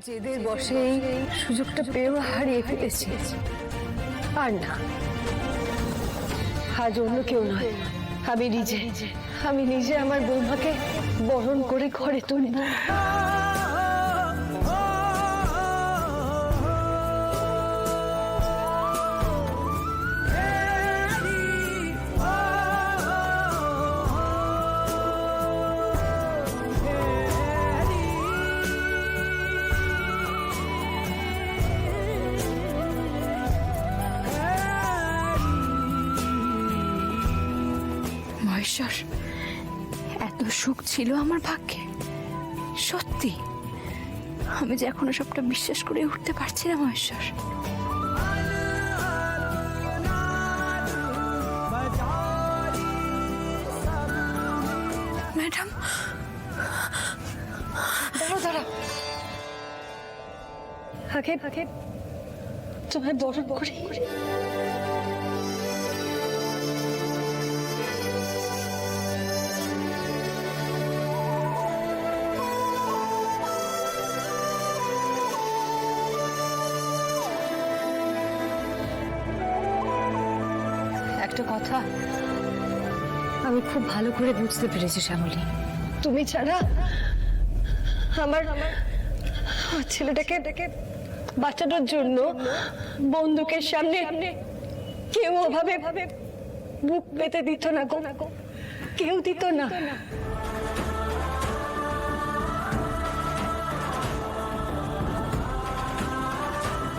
জেদের বসে এই সুযোগটা পেয়েও হারিয়ে ফেলেছি। আর না, আজ অন্য কেউ নয়, আমি নিজে আমার বৌমাকে বরণ করে ঘরে তুলব। মহেশ্বর, এত সুখ ছিল আমার ভাগ্যে, সত্যি আমি যে এখনো সবটা বিশ্বাস করে উঠতে পারছি না মহেশ্বর। ম্যাডাম, দাঁড়া, আগে তোমায় বরণ করে একটা কথা আমি খুব ভালো করে বুঝতে পেরেছি শ্যামলী, তুমি ছাড়া আমার ছেলেটাকে বাঁচানোর জন্য বন্দুকের সামনে কেউ ওভাবে বুক পেতে দিত না গো, কেউ দিত না।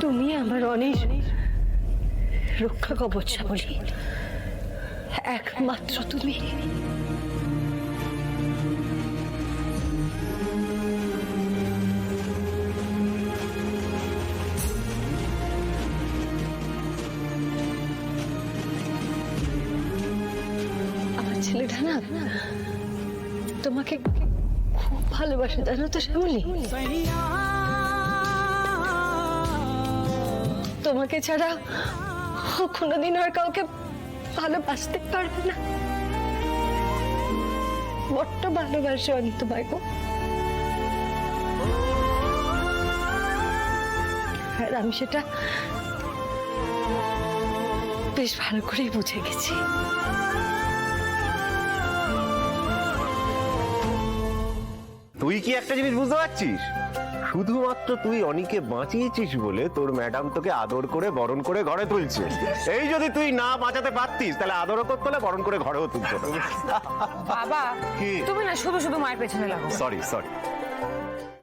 তুমি আমার অনেক রক্ষা কবচ শ্যামলী, একমাত্র তুমি। আমার ছেলেটা না তোমাকে খুব ভালোবাসে, জানো তো শ্যামলী। তোমাকে ছাড়া ও কোনোদিন আর কাউকে ভালোবাসতে পারবে না, বড্ড ভালোবাসে আমি তোমায় গো। আর আমি সেটা বেশ ভালো করেই বুঝে গেছি। তুই কি একটা জিনিস বুঝতে পারছিস? শুধুমাত্র তুই অনিকে বাঁচিয়েছিস বলে তোর ম্যাডাম তোকে আদর করে বরণ করে ঘরে তুলছে। এই যদি তুই না বাঁচাতে পারতিস তাহলে আদরও করতো না, বরণ করে ঘরেও তুলতো না। বাবা, কি? তুমি না শুধু মায়ের পেছনে লাগো। সরি